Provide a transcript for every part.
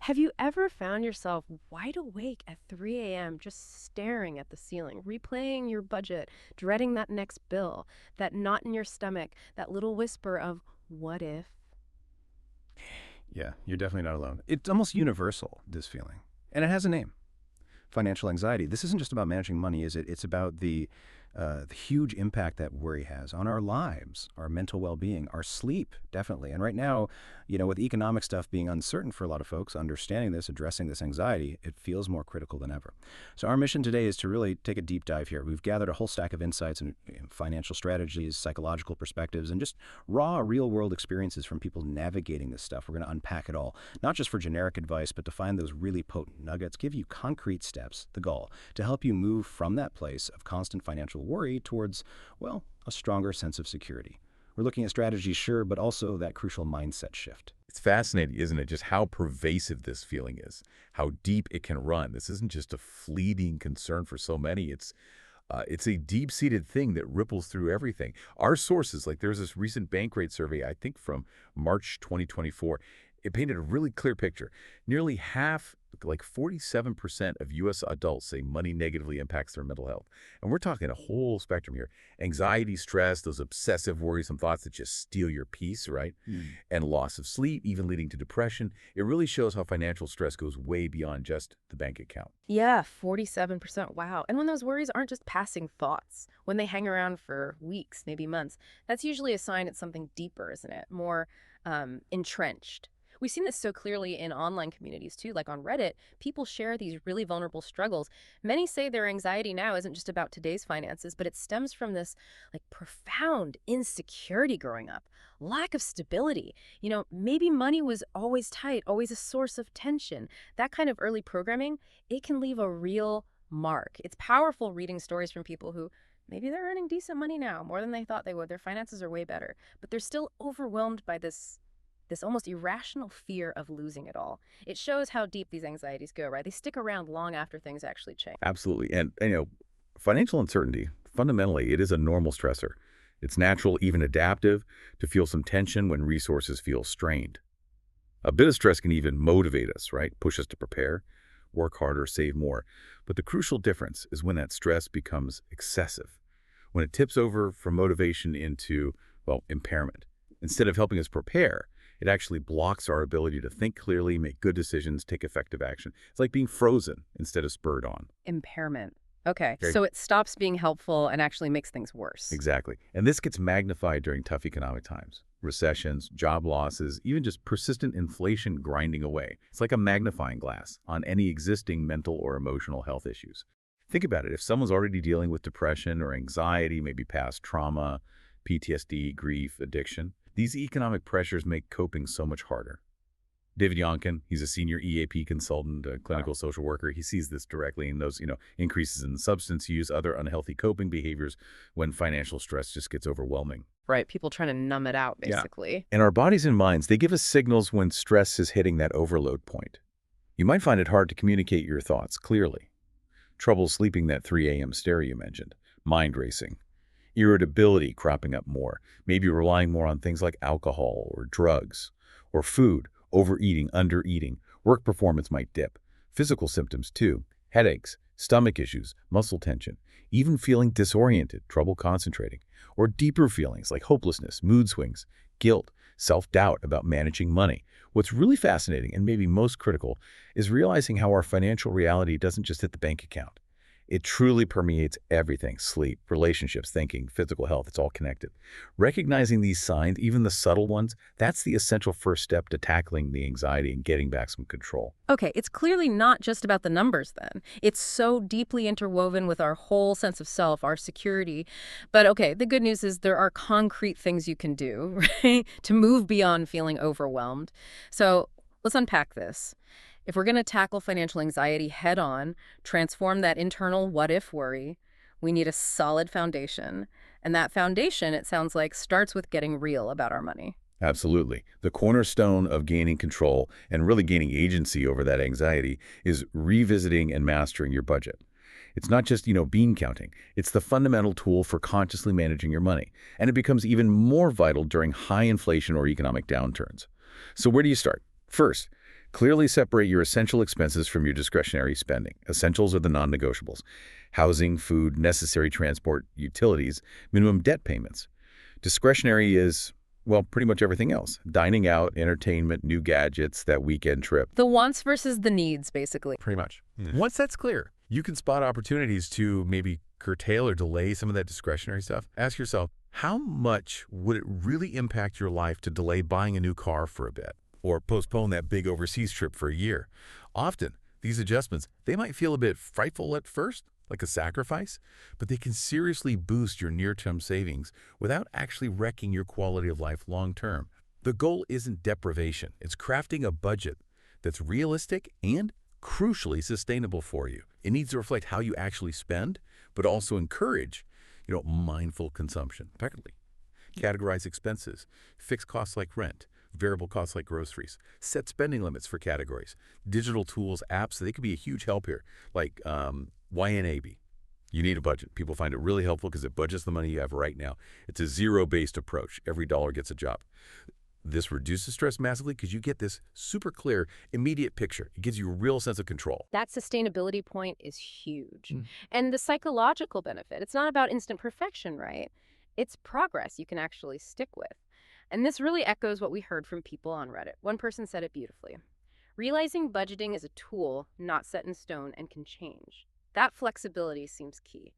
Have you ever found yourself wide awake at 3 a.m. just staring at the ceiling, replaying your budget, dreading that next bill, that knot in your stomach, that little whisper of, what if? Yeah, you're definitely not alone. It's almost universal, this feeling. And it has a name, financial anxiety. This isn't just about managing money, is it? It's about the huge impact that worry has on our lives, our mental well-being, our sleep, definitely. And right now, with economic stuff being uncertain for a lot of folks, understanding this, addressing this anxiety, it feels more critical than ever. So our mission today is to really take a deep dive here. We've gathered a whole stack of insights and financial strategies, psychological perspectives, and just raw, real-world experiences from people navigating this stuff. We're going to unpack it all, not just for generic advice, but to find those really potent nuggets, give you concrete steps, the goal, to help you move from that place of constant financial worry towards, well, a stronger sense of security. We're looking at strategies, sure, but also that crucial mindset shift. It's fascinating, isn't it, just how pervasive this feeling is, how deep it can run. This isn't just a fleeting concern for so many. It's a deep-seated thing that ripples through everything. Our sources, like there's this recent Bankrate survey, I think from March 2024, it painted a really clear picture. Nearly half, like 47% of U.S. adults say money negatively impacts their mental health. And we're talking a whole spectrum here. Anxiety, stress, those obsessive, worrisome thoughts that just steal your peace, right? And loss of sleep, even leading to depression. It really shows how financial stress goes way beyond just the bank account. Yeah, 47%. Wow. And when those worries aren't just passing thoughts, when they hang around for weeks, maybe months, that's usually a sign it's something deeper, isn't it? More entrenched. We've seen this so clearly in online communities too, like on Reddit. People share these really vulnerable struggles. Many say their anxiety now isn't just about today's finances, but it stems from this like profound insecurity growing up, lack of stability. Maybe money was always tight, always a source of tension. That kind of early programming, it can leave a real mark. It's powerful reading stories from people who maybe they're earning decent money now, more than they thought they would. Their finances are way better, but they're still overwhelmed by this almost irrational fear of losing it all. It shows how deep these anxieties go, right? They stick around long after things actually change. Absolutely. And financial uncertainty, fundamentally, it is a normal stressor. It's natural, even adaptive, to feel some tension when resources feel strained. A bit of stress can even motivate us, right? Push us to prepare, work harder, save more. But the crucial difference is when that stress becomes excessive, when it tips over from motivation into, well, impairment. Instead of helping us prepare, it actually blocks our ability to think clearly, make good decisions, take effective action. It's like being frozen instead of spurred on. Impairment. Okay, Okay. so it stops being helpful and actually makes things worse. Exactly. And this gets magnified during tough economic times. Recessions, job losses, even just persistent inflation grinding away. It's like a magnifying glass on any existing mental or emotional health issues. Think about it. If someone's already dealing with depression or anxiety, maybe past trauma, PTSD, grief, addiction, these economic pressures make coping so much harder. David Yonkin, he's a senior EAP consultant, a clinical social worker. He sees this directly in those, increases in substance use, other unhealthy coping behaviors when financial stress just gets overwhelming. Right, people trying to numb it out, Yeah. basically. And our bodies and minds, they give us signals when stress is hitting that overload point. You might find it hard to communicate your thoughts clearly. Trouble sleeping, that 3 a.m. stare you mentioned, mind racing, irritability cropping up more, maybe relying more on things like alcohol or drugs or food, overeating, undereating. Work performance might dip. Physical symptoms too, headaches, stomach issues, muscle tension, even feeling disoriented, trouble concentrating, or deeper feelings like hopelessness, mood swings, guilt, self-doubt about managing money. What's really fascinating and maybe most critical is realizing how our financial reality doesn't just hit the bank account. It truly permeates everything: sleep, relationships, thinking, physical health. It's all connected. Recognizing these signs, even the subtle ones, that's the essential first step to tackling the anxiety and getting back some control. Okay, it's clearly not just about the numbers then. It's so deeply interwoven with our whole sense of self, our security. But okay, the good news is there are concrete things you can do, right, to move beyond feeling overwhelmed. So let's unpack this. If we're going to tackle financial anxiety head on, transform that internal what if worry, we need a solid foundation. And that foundation, it sounds like, starts with getting real about our money. Absolutely. The cornerstone of gaining control and really gaining agency over that anxiety is revisiting and mastering your budget. It's not just, bean counting. It's the fundamental tool for consciously managing your money. And it becomes even more vital during high inflation or economic downturns. So where do you start? First, Clearly separate your essential expenses from your discretionary spending. Essentials are the non-negotiables: housing, food, necessary transport, utilities, minimum debt payments. Discretionary is, well, pretty much everything else. Dining out, entertainment, new gadgets, that weekend trip. The wants versus the needs, basically. Pretty much. Once that's clear, you can spot opportunities to maybe curtail or delay some of that discretionary stuff. Ask yourself, how much would it really impact your life to delay buying a new car for a bit or postpone that big overseas trip for a year? Often, these adjustments, they might feel a bit frightful at first, like a sacrifice, but they can seriously boost your near-term savings without actually wrecking your quality of life long-term. The goal isn't deprivation. It's crafting a budget that's realistic and crucially sustainable for you. It needs to reflect how you actually spend, but also encourage, mindful consumption. Effectively, categorize expenses, fixed costs like rent, variable costs like groceries, set spending limits for categories. Digital tools, apps, they could be a huge help here, like YNAB. You need a budget. People find it really helpful because it budgets the money you have right now. It's a zero-based approach. Every dollar gets a job. This reduces stress massively because you get this super clear, immediate picture. It gives you a real sense of control. That sustainability point is huge. And the psychological benefit, it's not about instant perfection, right? It's progress you can actually stick with. And this really echoes what we heard from people on Reddit. One person said it beautifully. Realizing budgeting is a tool, not set in stone, and can change. That flexibility seems key.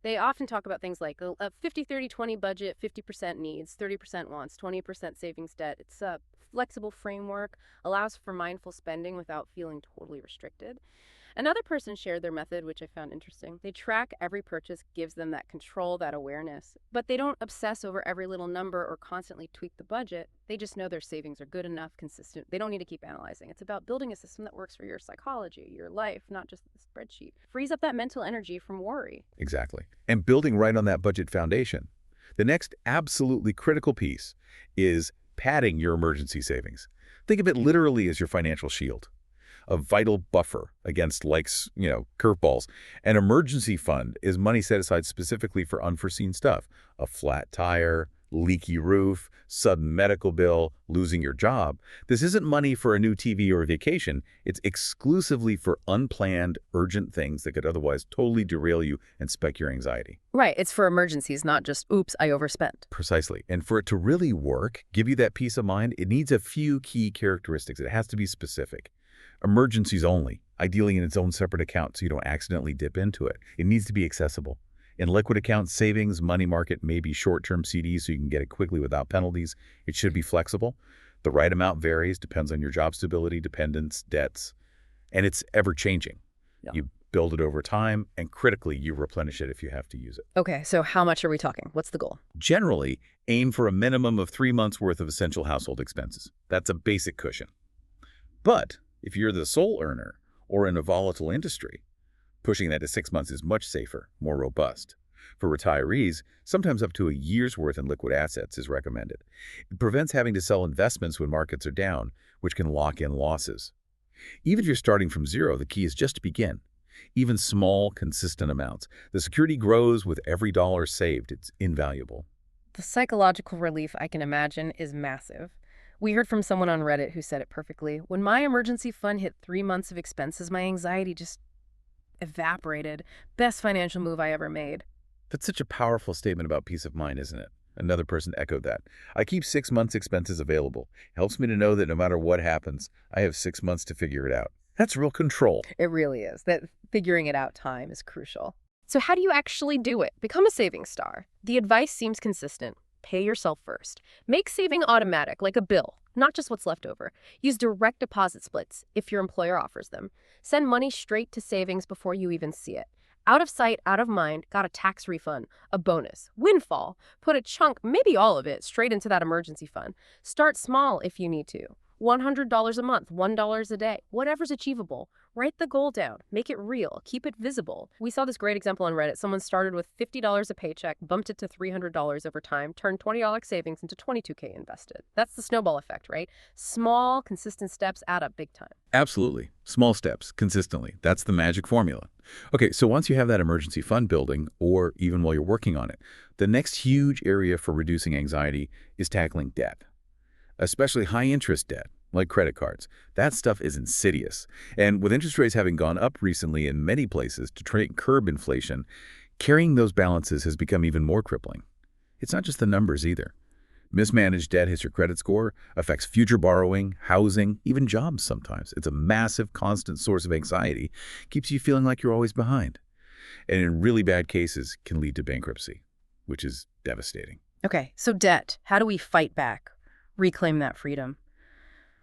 They often talk about things like a 50-30-20 budget, 50% needs, 30% wants, 20% savings debt. It's a flexible framework, allows for mindful spending without feeling totally restricted. Another person shared their method, which I found interesting. They track every purchase, gives them that control, that awareness, but they don't obsess over every little number or constantly tweak the budget. They just know their savings are good enough, consistent. They don't need to keep analyzing. It's about building a system that works for your psychology, your life, not just the spreadsheet. Frees up that mental energy from worry. Exactly. And building right on that budget foundation. The next absolutely critical piece is padding your emergency savings. Think of it literally as your financial shield, a vital buffer against curveballs. An emergency fund is money set aside specifically for unforeseen stuff: a flat tire, leaky roof, sudden medical bill, losing your job. This isn't money for a new TV or a vacation. It's exclusively for unplanned, urgent things that could otherwise totally derail you and spike your anxiety. Right, it's for emergencies, not just, oops, I overspent. Precisely. And for it to really work, give you that peace of mind, it needs a few key characteristics. It has to be specific. Emergencies only, ideally in its own separate account so you don't accidentally dip into it. It needs to be accessible. In liquid accounts, savings, money market, maybe short-term CDs so you can get it quickly without penalties. It should be flexible. The right amount varies, depends on your job stability, dependents, debts, and it's ever-changing. Yeah. You build it over time, and critically, you replenish it if you have to use it. Okay, so how much are we talking? What's the goal? Generally, aim for a minimum of 3 months' worth of essential household expenses. That's a basic cushion. But if you're the sole earner or in a volatile industry, pushing that to 6 months is much safer, more robust. For retirees, sometimes up to a year's worth in liquid assets is recommended. It prevents having to sell investments when markets are down, which can lock in losses. Even if you're starting from zero, the key is just to begin. Even small, consistent amounts. The security grows with every dollar saved. It's invaluable. The psychological relief, I can imagine, is massive. We heard from someone on Reddit who said it perfectly. When my emergency fund hit 3 months of expenses, my anxiety just evaporated. Best financial move I ever made. That's such a powerful statement about peace of mind, isn't it? Another person echoed that. I keep 6 months' expenses available. Helps me to know that no matter what happens, I have 6 months to figure it out. That's real control. It really is. That figuring it out time is crucial. So how do you actually do it? Become a savings star. The advice seems consistent. Pay yourself first. Make saving automatic, like a bill, not just what's left over. Use direct deposit splits if your employer offers them. Send money straight to savings before you even see it. Out of sight, out of mind, got a tax refund, a bonus, windfall. Put a chunk, maybe all of it, straight into that emergency fund. Start small if you need to. $100 a month, $1 a day, whatever's achievable. Write the goal down. Make it real. Keep it visible. We saw this great example on Reddit. Someone started with $50 a paycheck, bumped it to $300 over time, turned $20 savings into $22K invested. That's the snowball effect, right? Small, consistent steps add up big time. Absolutely. Small steps, consistently. That's the magic formula. Okay, so once you have that emergency fund building, or even while you're working on it, the next huge area for reducing anxiety is tackling debt, especially high-interest debt. like credit cards. That stuff is insidious. And with interest rates having gone up recently in many places to try and curb inflation, carrying those balances has become even more crippling. It's not just the numbers either. Mismanaged debt hits your credit score, affects future borrowing, housing, even jobs sometimes. It's a massive, constant source of anxiety, keeps you feeling like you're always behind. And in really bad cases, can lead to bankruptcy, which is devastating. Okay, so debt. How do we fight back? Reclaim that freedom?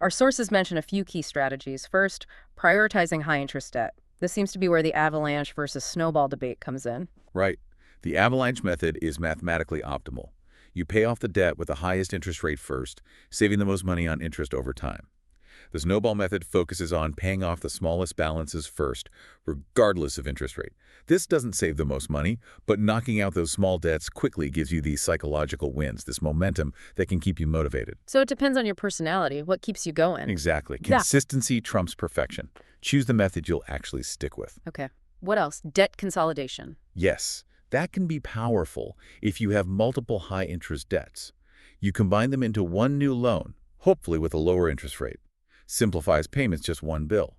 Our sources mention a few key strategies. First, prioritizing high-interest debt. This seems to be where the avalanche versus snowball debate comes in. Right. The avalanche method is mathematically optimal. You pay off the debt with the highest interest rate first, saving the most money on interest over time. The snowball method focuses on paying off the smallest balances first, regardless of interest rate. This doesn't save the most money, but knocking out those small debts quickly gives you these psychological wins, this momentum that can keep you motivated. So it depends on your personality, what keeps you going. Exactly. Yeah. Consistency trumps perfection. Choose the method you'll actually stick with. Okay. What else? Debt consolidation. Yes, that can be powerful if you have multiple high-interest debts. You combine them into one new loan, hopefully with a lower interest rate. Simplifies payments just one bill.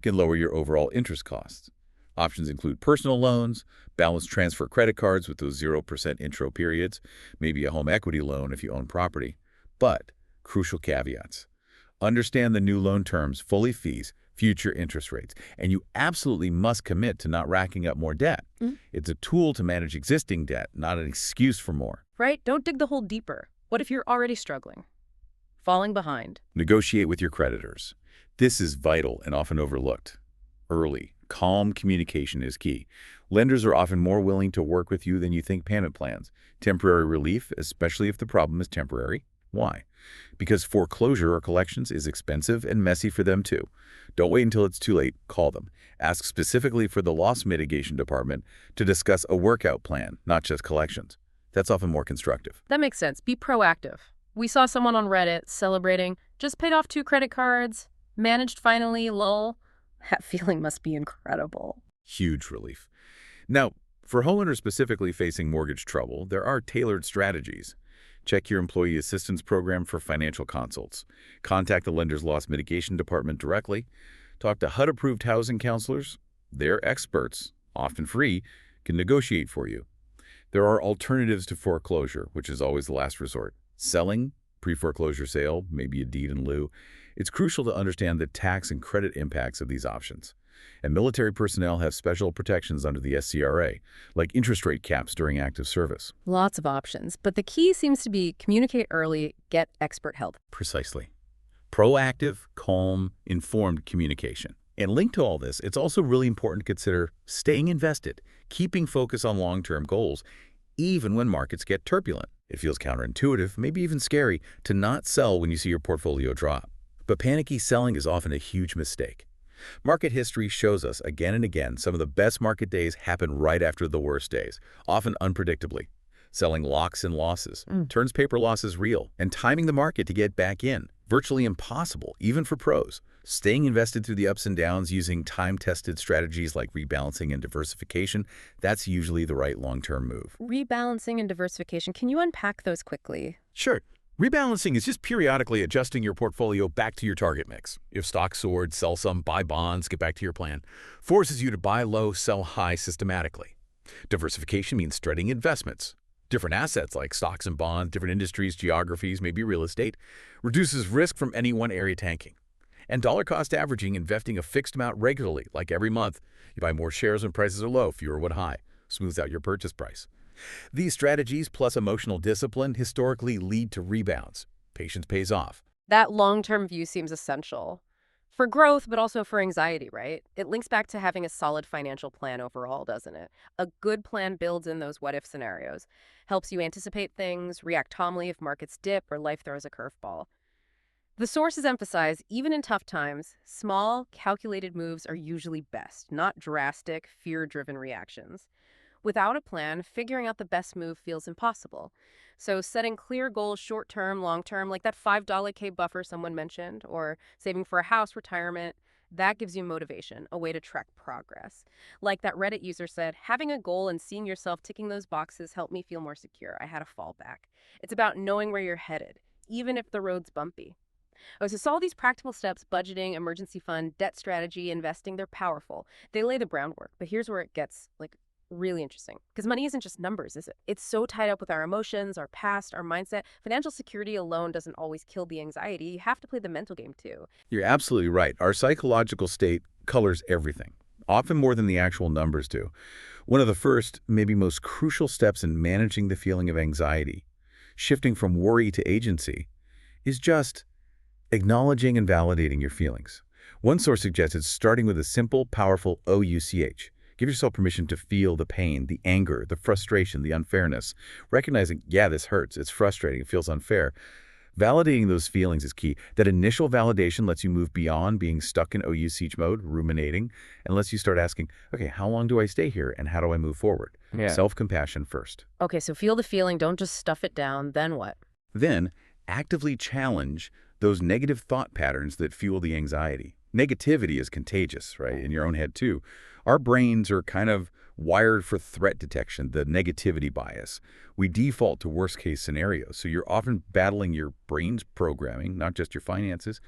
Can lower your overall interest costs. Options include personal loans, balance transfer credit cards with those 0% intro periods, maybe a home equity loan if you own property. But crucial caveats. Understand the new loan terms, fully fees, future interest rates, and you absolutely must commit to not racking up more debt. It's a tool to manage existing debt, not an excuse for more. Right? Don't dig the hole deeper. What if you're already struggling? Falling behind? Negotiate with your creditors. This is vital and often overlooked. Early, calm communication is key. Lenders are often more willing to work with you than you think. Payment plans. Temporary relief, especially if the problem is temporary. Why? Because foreclosure or collections is expensive and messy for them too. Don't wait until it's too late. Call them. Ask specifically for the loss mitigation department to discuss a workout plan, not just collections. That's often more constructive. That makes sense. Be proactive. We saw someone on Reddit celebrating, just paid off 2 credit cards, managed finally, lol. That feeling must be incredible. Huge relief. Now, for homeowners specifically facing mortgage trouble, there are tailored strategies. Check your employee assistance program for financial consults. Contact the lender's loss mitigation department directly. Talk to HUD-approved housing counselors. They're experts, often free, can negotiate for you. There are alternatives to foreclosure, which is always the last resort. Selling, pre-foreclosure sale, maybe a deed in lieu. It's crucial to understand the tax and credit impacts of these options. And military personnel have special protections under the SCRA, like interest rate caps during active service. Lots of options, but the key seems to be communicate early, get expert help. Precisely. Proactive, calm, informed communication. And linked to all this, it's also really important to consider staying invested, keeping focus on long-term goals, even when markets get turbulent. It feels counterintuitive, maybe even scary, to not sell when you see your portfolio drop. But panicky selling is often a huge mistake. Market history shows us again and again some of the best market days happen right after the worst days, often unpredictably. Selling locks in losses turns paper losses real, and timing the market to get back in, virtually impossible, even for pros. Staying invested through the ups and downs using time-tested strategies like rebalancing and diversification, that's usually the right long-term move. Rebalancing and diversification, can you unpack those quickly? Sure. Rebalancing is just periodically adjusting your portfolio back to your target mix. If stocks soared, sell some, buy bonds, get back to your plan. Forces you to buy low, sell high systematically. Diversification means spreading investments. Different assets like stocks and bonds, different industries, geographies, maybe real estate, reduces risk from any one area tanking. And dollar-cost averaging, investing a fixed amount regularly, like every month. You buy more shares when prices are low, fewer when high. Smooths out your purchase price. These strategies plus emotional discipline historically lead to rebounds. Patience pays off. That long-term view seems essential. For growth, but also for anxiety, right? It links back to having a solid financial plan overall, doesn't it? A good plan builds in those what-if scenarios, helps you anticipate things, react calmly if markets dip or life throws a curveball. The sources emphasize, even in tough times, small, calculated moves are usually best, not drastic, fear-driven reactions. Without a plan, figuring out the best move feels impossible. So setting clear goals short-term, long-term, like that $5 K buffer someone mentioned, or saving for a house, retirement, that gives you motivation, a way to track progress. Like that Reddit user said, having a goal and seeing yourself ticking those boxes helped me feel more secure. I had a fallback. It's about knowing where you're headed, even if the road's bumpy. Oh, so all these practical steps, budgeting, emergency fund, debt strategy, investing, they're powerful. They lay the groundwork. But here's where it gets like really interesting. Because money isn't just numbers, is it? It's so tied up with our emotions, our past, our mindset. Financial security alone doesn't always kill the anxiety. You have to play the mental game too. You're absolutely right. Our psychological state colors everything, often more than the actual numbers do. One of the first, maybe most crucial steps in managing the feeling of anxiety, shifting from worry to agency, is just acknowledging and validating your feelings. One source suggested starting with a simple, powerful OUCH. Give yourself permission to feel the pain, the anger, the frustration, the unfairness. Recognizing, yeah, this hurts, it's frustrating, it feels unfair. Validating those feelings is key. That initial validation lets you move beyond being stuck in OUCH mode, ruminating, and lets you start asking, okay, how long do I stay here and how do I move forward? Yeah. Self-compassion first. Okay, so feel the feeling. Don't just stuff it down. Then what? Then, actively challenge those negative thought patterns that fuel the anxiety. Negativity is contagious, right? In your own head, too. Our brains are kind of wired for threat detection, the negativity bias. We default to worst-case scenarios, so you're often battling your brain's programming, not just your finances.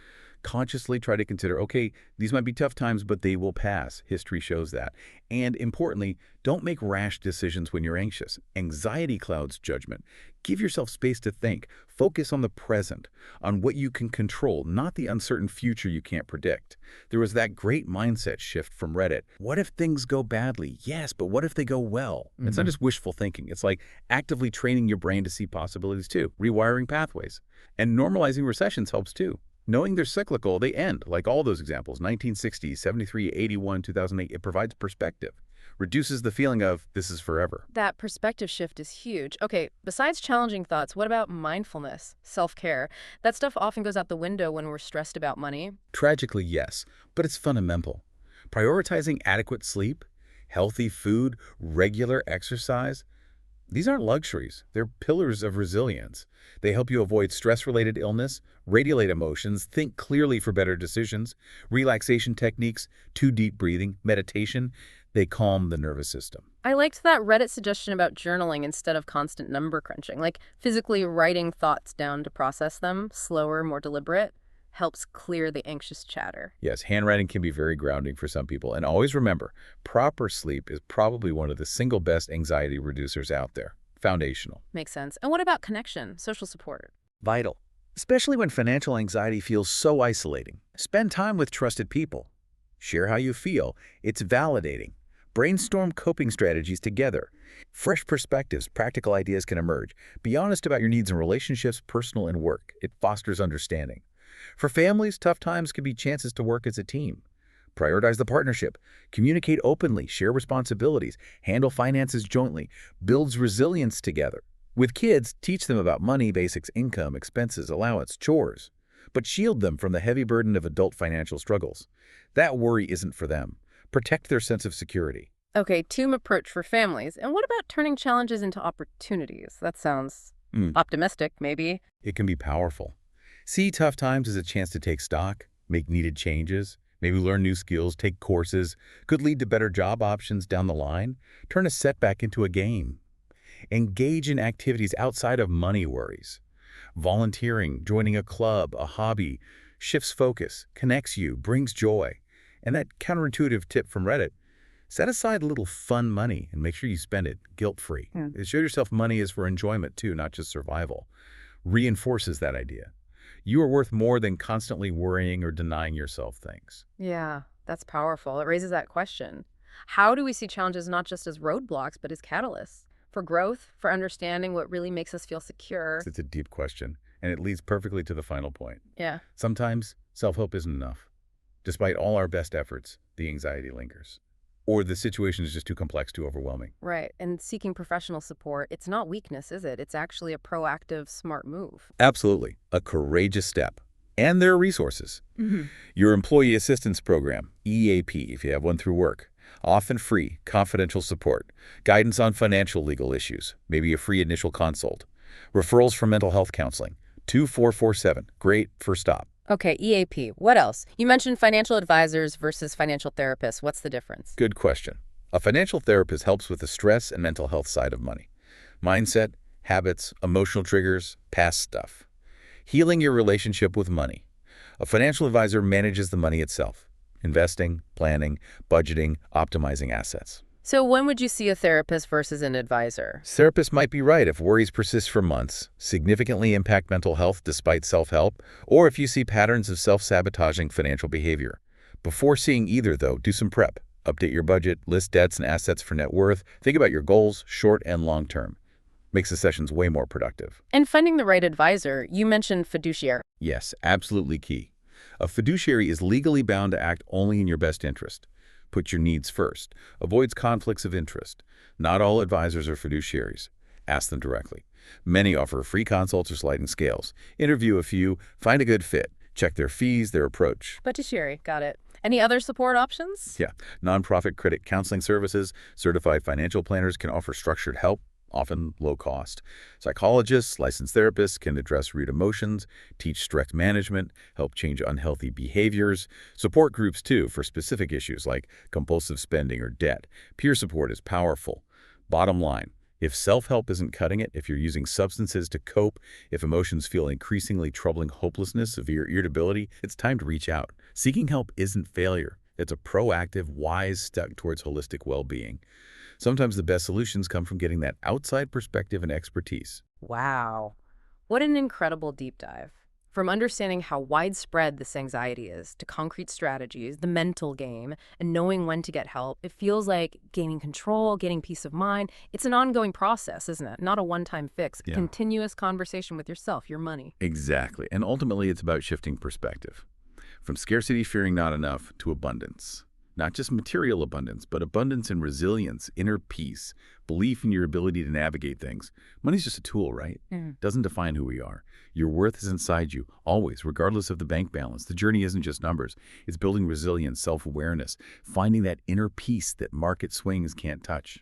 Consciously try to consider, okay, these might be tough times, but they will pass. History shows that. And importantly, don't make rash decisions when you're anxious. Anxiety clouds judgment. Give yourself space to think. Focus on the present, on what you can control, not the uncertain future you can't predict. There was that great mindset shift from Reddit. What if things go badly? Yes, but what if they go well? It's not just wishful thinking. It's like actively training your brain to see possibilities too, rewiring pathways. And normalizing recessions helps too. Knowing they're cyclical, they end, like all those examples, 1960, 73, 81, 2008, it provides perspective. Reduces the feeling of, this is forever. That perspective shift is huge. Okay, besides challenging thoughts, what about mindfulness, self-care? That stuff often goes out the window when we're stressed about money. Tragically, yes, but it's fundamental. Prioritizing adequate sleep, healthy food, regular exercise, these aren't luxuries. They're pillars of resilience. They help you avoid stress-related illness, regulate emotions, think clearly for better decisions, relaxation techniques, too deep breathing, meditation. They calm the nervous system. I liked that Reddit suggestion about journaling instead of constant number crunching, like physically writing thoughts down to process them, slower, more deliberate, helps clear the anxious chatter. Yes, handwriting can be very grounding for some people. And always remember, proper sleep is probably one of the single best anxiety reducers out there. Foundational. Makes sense. And what about connection, social support? Vital. Especially when financial anxiety feels so isolating. Spend time with trusted people. Share how you feel. It's validating. Brainstorm coping strategies together. Fresh perspectives, practical ideas can emerge. Be honest about your needs in relationships, personal and work. It fosters understanding. For families, tough times can be chances to work as a team. Prioritize the partnership. Communicate openly. Share responsibilities. Handle finances jointly. Builds resilience together. With kids, teach them about money, basics, income, expenses, allowance, chores. But shield them from the heavy burden of adult financial struggles. That worry isn't for them. Protect their sense of security. Okay, team approach for families. And what about turning challenges into opportunities? That sounds optimistic, maybe. It can be powerful. See tough times as a chance to take stock, make needed changes, maybe learn new skills, take courses, could lead to better job options down the line. Turn a setback into a game. Engage in activities outside of money worries. Volunteering, joining a club, a hobby, shifts focus, connects you, brings joy. And that counterintuitive tip from Reddit, set aside a little fun money and make sure you spend it guilt-free. Show yourself money is for enjoyment too, not just survival. Reinforces that idea. You are worth more than constantly worrying or denying yourself things. Yeah, that's powerful. It raises that question. How do we see challenges not just as roadblocks, but as catalysts? For growth, for understanding what really makes us feel secure. It's a deep question, and it leads perfectly to the final point. Yeah. Sometimes self-help isn't enough. Despite all our best efforts, the anxiety lingers. Or the situation is just too complex, too overwhelming. Right. And seeking professional support, it's not weakness, is it? It's actually a proactive, smart move. Absolutely. A courageous step. And there are resources. Your Employee Assistance Program, EAP, if you have one through work. Often free, confidential support. Guidance on financial legal issues. Maybe a free initial consult. Referrals for mental health counseling. 2447. Great first stop. Okay, EAP. What else? You mentioned financial advisors versus financial therapists. What's the difference? Good question. A financial therapist helps with the stress and mental health side of money. Mindset, habits, emotional triggers, past stuff. Healing your relationship with money. A financial advisor manages the money itself, investing, planning, budgeting, optimizing assets. So when would you see a therapist versus an advisor? Therapists might be right if worries persist for months, significantly impact mental health despite self-help, or if you see patterns of self-sabotaging financial behavior. Before seeing either, though, do some prep. Update your budget, list debts and assets for net worth, think about your goals, short and long term. Makes the sessions way more productive. And finding the right advisor, you mentioned fiduciary. Yes, absolutely key. A fiduciary is legally bound to act only in your best interest. Put your needs first. Avoids conflicts of interest. Not all advisors are fiduciaries. Ask them directly. Many offer free consults or sliding scales. Interview a few, find a good fit. Check their fees, their approach. Fiduciary, got it. Any other support options? Yeah, nonprofit credit counseling services, certified financial planners can offer structured help, often low cost. Psychologists, licensed therapists can address rude emotions, teach stress management, help change unhealthy behaviors. Support groups, too, for specific issues like compulsive spending or debt. Peer support is powerful. Bottom line, if self-help isn't cutting it, if you're using substances to cope, if emotions feel increasingly troubling hopelessness, severe irritability, it's time to reach out. Seeking help isn't failure. It's a proactive, wise step towards holistic well-being. Sometimes the best solutions come from getting that outside perspective and expertise. Wow. What an incredible deep dive. From understanding how widespread this anxiety is to concrete strategies, the mental game, and knowing when to get help, it feels like gaining control, getting peace of mind. It's an ongoing process, isn't it? Not a one-time fix. Yeah. Continuous conversation with yourself, your money. Exactly. And ultimately, it's about shifting perspective. From scarcity fearing not enough to abundance. Not just material abundance, but abundance in resilience, inner peace, belief in your ability to navigate things. Money's just a tool, right? Doesn't define who we are. Your worth is inside you, always, regardless of the bank balance. The journey isn't just numbers. It's building resilience, self-awareness, finding that inner peace that market swings can't touch.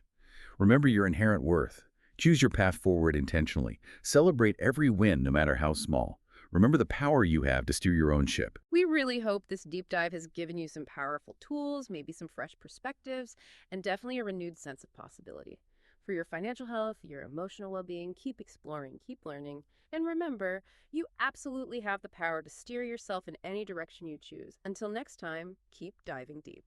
Remember your inherent worth. Choose your path forward intentionally. Celebrate every win, no matter how small. Remember the power you have to steer your own ship. We really hope this deep dive has given you some powerful tools, maybe some fresh perspectives, and definitely a renewed sense of possibility. For your financial health, your emotional well-being, keep exploring, keep learning, and remember, you absolutely have the power to steer yourself in any direction you choose. Until next time, keep diving deep.